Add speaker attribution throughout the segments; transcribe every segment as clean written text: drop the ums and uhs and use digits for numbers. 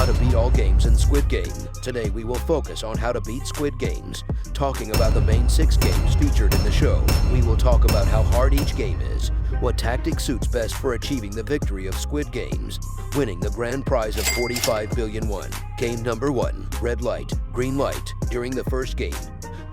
Speaker 1: how to beat all games in Squid Game. Today we will focus on how to beat Squid Games. Talking about the main 6 games featured in the show, we will talk about how hard each game is, what tactic suits best for achieving the victory of Squid Games, winning the grand prize of 45 billion won. Game number 1, red light, green light. During the first game,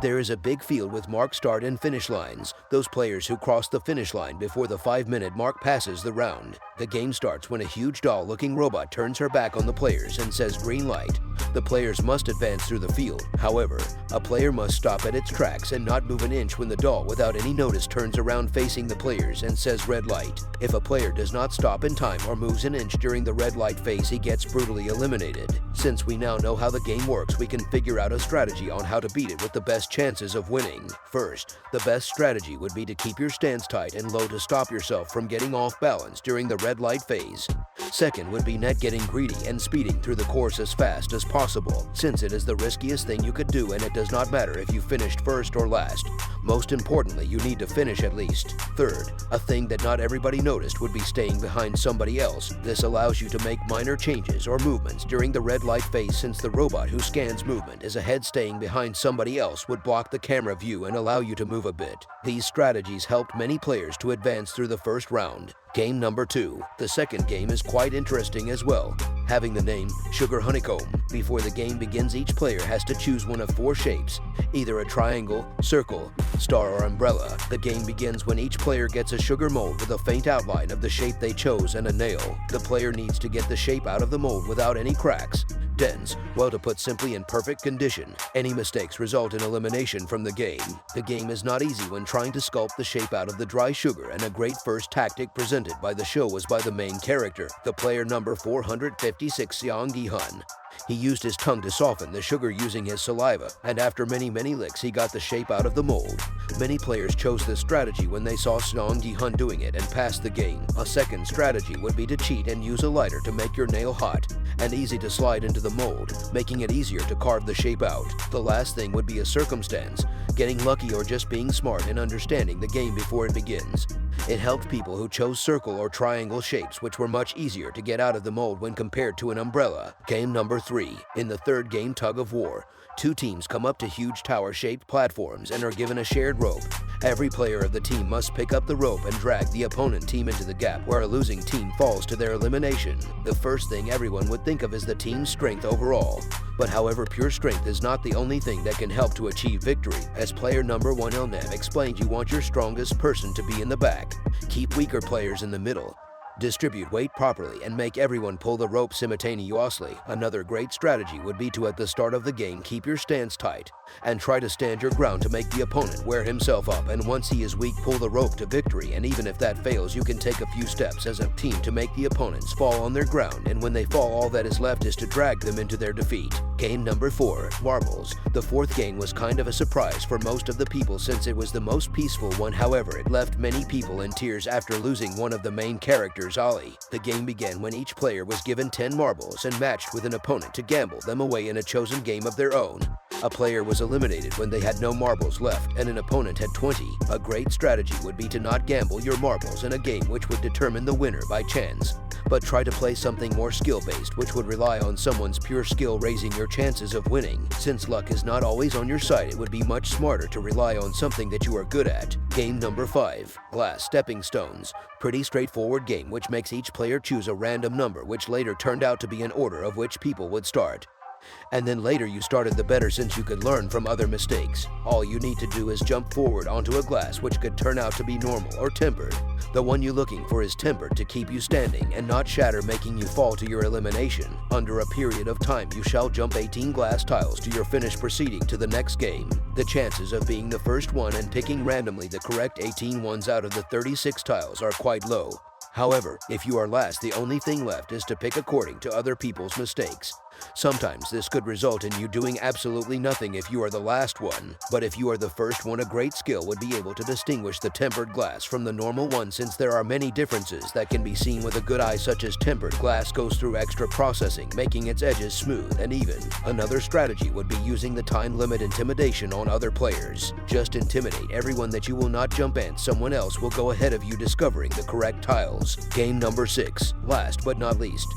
Speaker 1: there is a big field with marked start and finish lines. Those players who cross the finish line before the 5-minute mark passes the round. The game starts when a huge doll-looking robot turns her back on the players and says green light. The players must advance through the field. However, a player must stop at its tracks and not move an inch when the doll without any notice turns around facing the players and says red light. If a player does not stop in time or moves an inch during the red light phase, he gets brutally eliminated. Since we now know how the game works, we can figure out a strategy on how to beat it with the best chances of winning. First, the best strategy would be to keep your stance tight and low to stop yourself from getting off balance during the red light phase. Second would be not getting greedy and speeding through the course as fast as possible, since it is the riskiest thing you could do and it does not matter if you finished first or last. Most importantly, you need to finish at least. Third, a thing that not everybody noticed would be staying behind somebody else. This allows you to make minor changes or movements during the red light phase, since the robot who scans movement is ahead. Staying behind somebody else would block the camera view and allow you to move a bit. These strategies helped many players to advance through the first round. Game number 2. The second game is quite interesting as well, having the name Sugar Honeycomb. Before the game begins, each player has to choose one of 4 shapes, either a triangle, circle, star, or umbrella. The game begins when each player gets a sugar mold with a faint outline of the shape they chose and a nail. The player needs to get the shape out of the mold without any cracks, dents, well, to put simply, in perfect condition. Any mistakes result in elimination from the game. The game is not easy when trying to sculpt the shape out of the dry sugar, and a great first tactic presented by the show was by the main character, the player number 456, Seong Gi-hun. He used his tongue to soften the sugar using his saliva, and after many licks he got the shape out of the mold. Many players chose this strategy when they saw Seong Gi-hun doing it and passed the game. A second strategy would be to cheat and use a lighter to make your nail hot and easy to slide into the mold, making it easier to carve the shape out. The last thing would be a circumstance, getting lucky, or just being smart and understanding the game before it begins. It helped people who chose circle or triangle shapes, which were much easier to get out of the mold when compared to an umbrella. Game number 3. In the third game, Tug of War, 2 teams come up to huge tower-shaped platforms and are given a shared rope. Every player of the team must pick up the rope and drag the opponent team into the gap, where a losing team falls to their elimination. The first thing everyone would think of is the team's strength overall. But however, pure strength is not the only thing that can help to achieve victory. As player number 1 Elnam explained, you want your strongest person to be in the back. Keep weaker players in the middle. Distribute weight properly and make everyone pull the rope simultaneously. Another great strategy would be to, at the start of the game, keep your stance tight and try to stand your ground to make the opponent wear himself up, and once he is weak, pull the rope to victory. And even if that fails, you can take a few steps as a team to make the opponents fall on their ground, and when they fall, all that is left is to drag them into their defeat. Game number 4, Marbles. The fourth game was kind of a surprise for most of the people, since it was the most peaceful one. However, it left many people in tears after losing one of the main characters, Ali. The game began when each player was given 10 marbles and matched with an opponent to gamble them away in a chosen game of their own. A player was eliminated when they had no marbles left and an opponent had 20. A great strategy would be to not gamble your marbles in a game which would determine the winner by chance, but try to play something more skill-based, which would rely on someone's pure skill raising your chances of winning. Since luck is not always on your side, it would be much smarter to rely on something that you are good at. Game number 5, Glass Stepping Stones. Pretty straightforward game which makes each player choose a random number, which later turned out to be an order of which people would start. And then later you started the better, since you could learn from other mistakes. All you need to do is jump forward onto a glass, which could turn out to be normal or tempered. The one you're looking for is tempered to keep you standing and not shatter, making you fall to your elimination. Under a period of time, you shall jump 18 glass tiles to your finish, proceeding to the next game. The chances of being the first one and picking randomly the correct 18 ones out of the 36 tiles are quite low. However, if you are last, the only thing left is to pick according to other people's mistakes. Sometimes this could result in you doing absolutely nothing if you are the last one, but if you are the first one, a great skill would be able to distinguish the tempered glass from the normal one, since there are many differences that can be seen with a good eye, such as tempered glass goes through extra processing, making its edges smooth and even. Another strategy would be using the time limit intimidation on other players. Just intimidate everyone that you will not jump, and someone else will go ahead of you discovering the correct tiles. Game number 6, last but not least.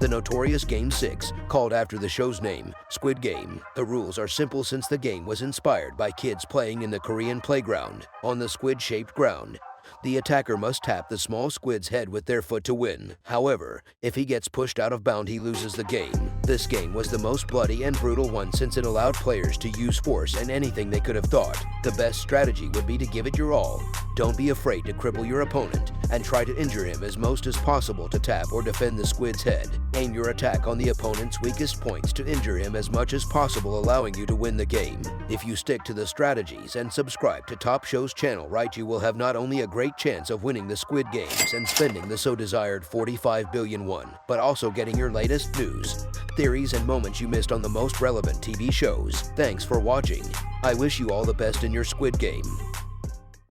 Speaker 1: the notorious Game 6, called after the show's name, Squid Game. The rules are simple since the game was inspired by kids playing in the Korean playground. On the squid-shaped ground, the attacker must tap the small squid's head with their foot to win. However, if he gets pushed out of bounds, he loses the game. This game was the most bloody and brutal one since it allowed players to use force and anything they could have thought. The best strategy would be to give it your all. Don't be afraid to cripple your opponent and try to injure him as most as possible to tap or defend the squid's head. Aim your attack on the opponent's weakest points to injure him as much as possible, allowing you to win the game. If you stick to the strategies and subscribe to Top Show's channel right, you will have not only a great chance of winning the Squid Games and spending the so desired 45 billion won, but also getting your latest news, theories, and moments you missed on the most relevant TV shows. Thanks for watching. I wish you all the best in your Squid Game.